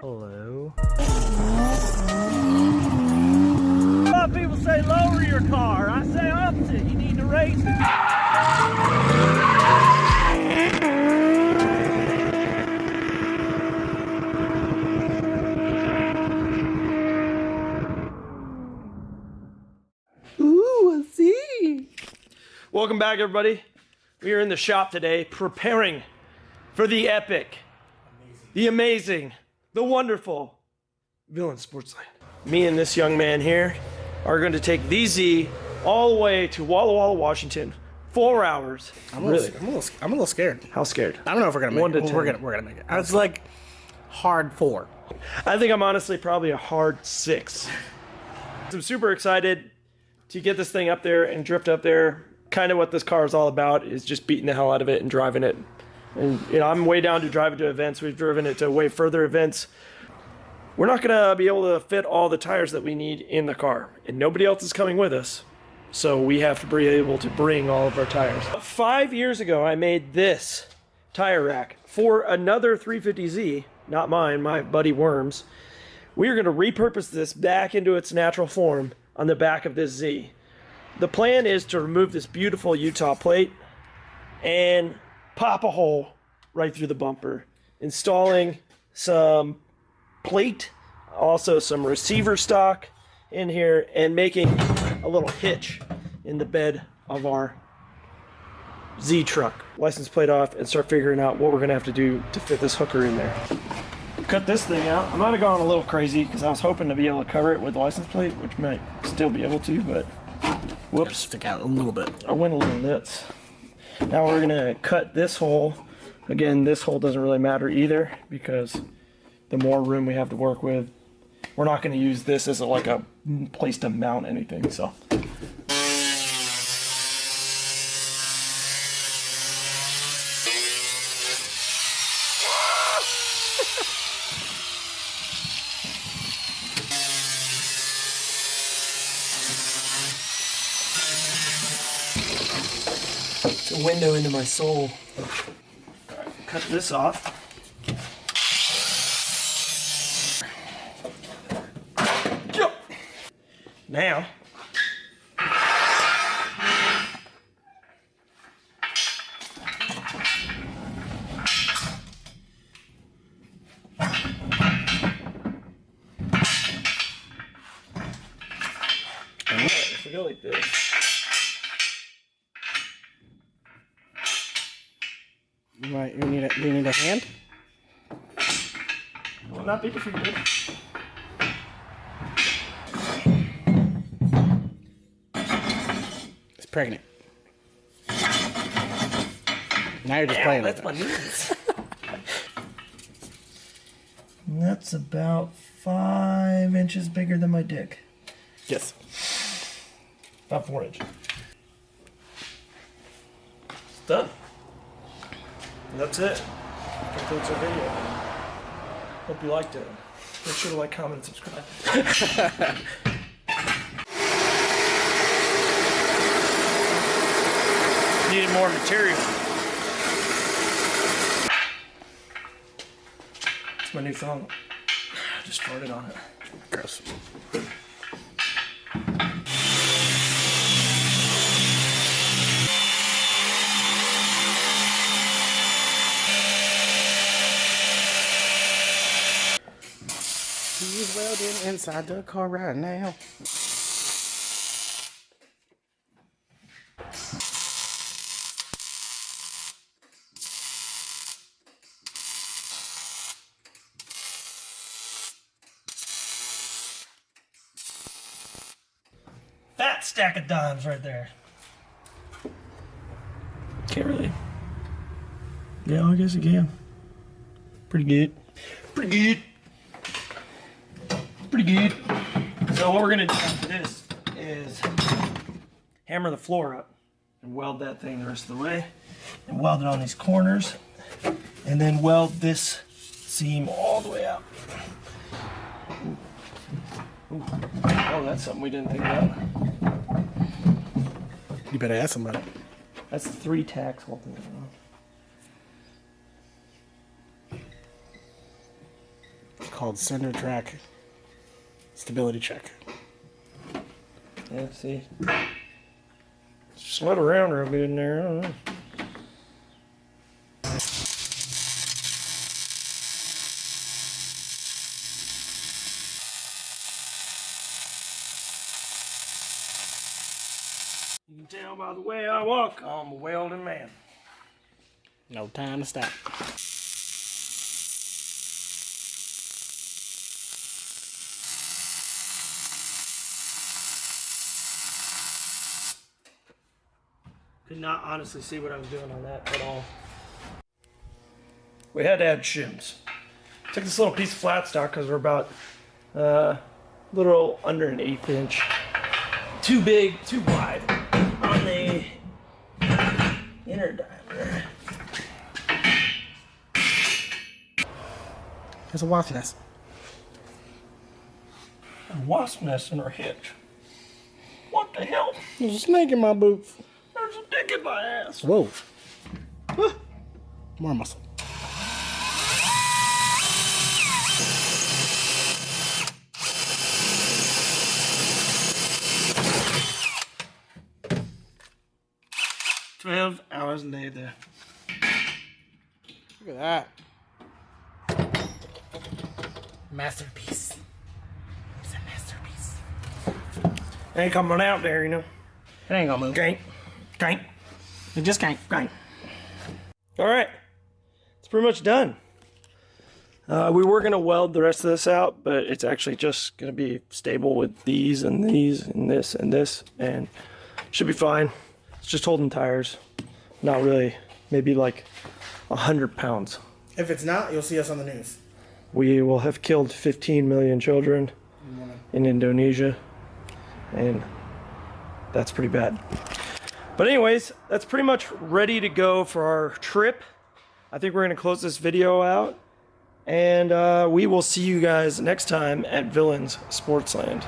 Hello. A lot of people say lower your car. I say opposite. You need to raise it. Ooh, I see. Welcome back, everybody. We are in the shop today preparing for the epic, the amazing, the wonderful Villain Sportsland. Me and this young man here are going to take the Z all the way to Walla Walla, Washington. 4 hours. I'm a little scared. How scared? I don't know if we're gonna make 1 to it. 10. We're gonna make it. I was like hard 4. I think I'm honestly probably a hard 6. I'm super excited to get this thing up there and drift up there. Kind of what this car is all about is just beating the hell out of it and driving it. And you know, I'm way down to drive it to events. We've driven it to way further events. We're not gonna be able to fit all the tires that we need in the car, and nobody else is coming with us. So we have to be able to bring all of our tires. 5 years ago, I made this tire rack for another 350Z, not mine, my buddy Worms. We are gonna repurpose this back into its natural form on the back of this Z. The plan is to remove this beautiful Utah plate and pop a hole right through the bumper, installing some plate, also some receiver stock in here, and making a little hitch in the bed of our Z truck. License plate off and start figuring out what we're gonna have to do to fit this hooker in there. Cut this thing out. I might have gone a little crazy because I was hoping to be able to cover it with the license plate, which might still be able to, but whoops. Stick out a little bit. I went a little nuts. Now we're gonna cut this hole. Again, this hole doesn't really matter either because the more room we have to work with, we're not gonna use this as like a place to mount anything, so. It's a window into my soul. Alright, cut this off. Now, if we go like this, Do you need a hand? will not be for good. It's pregnant. Now you're just playing with That's it. my knees. That's about 5 inches bigger than my dick. Yes. About 4 inches. It's done. And that's it. Concludes our video. Hope you liked it. Make sure to like, comment, and subscribe. Needed more material. It's my new phone. I just farted on it. Gross. He's welding inside the car right now. Fat stack of dimes right there. Can't really. Yeah, I guess you can. Pretty good. Pretty good. Pretty good. So what we're gonna do after this is hammer the floor up and weld that thing the rest of the way, and weld it on these corners, and then weld this seam all the way out. Ooh. Oh, that's something we didn't think about. You better ask somebody. That's 3 tacks holding it on. called Center Track Stability Check. Yeah, see. Slid around real good in there. I don't know. You can tell by the way I walk, I'm a welding man. No time to stop. Could not honestly see what I was doing on that at all. We had to add shims. Took this little piece of flat stock because we're about a little under an 1/8 inch. Too big, too wide on the inner diameter. There's a wasp nest. A wasp nest in our hitch. What the hell? There's a snake in my boots. There's a dick in my ass. Whoa. More muscle. $12 hours later. Look at that. Masterpiece. It's a masterpiece. Ain't coming out there, you know. It ain't gonna move. Gank. Gank. It just can't. Gank. Alright. It's pretty much done. We were going to weld the rest of this out, but it's actually just going to be stable with these and these and this and this, and should be fine. It's just holding tires. Not really. Maybe like 100 pounds. If it's not, you'll see us on the news. We will have killed 15 million children in Indonesia, and that's pretty bad. But anyways, that's pretty much ready to go for our trip. I think we're going to close this video out, and we will see you guys next time at Villains Sportsland.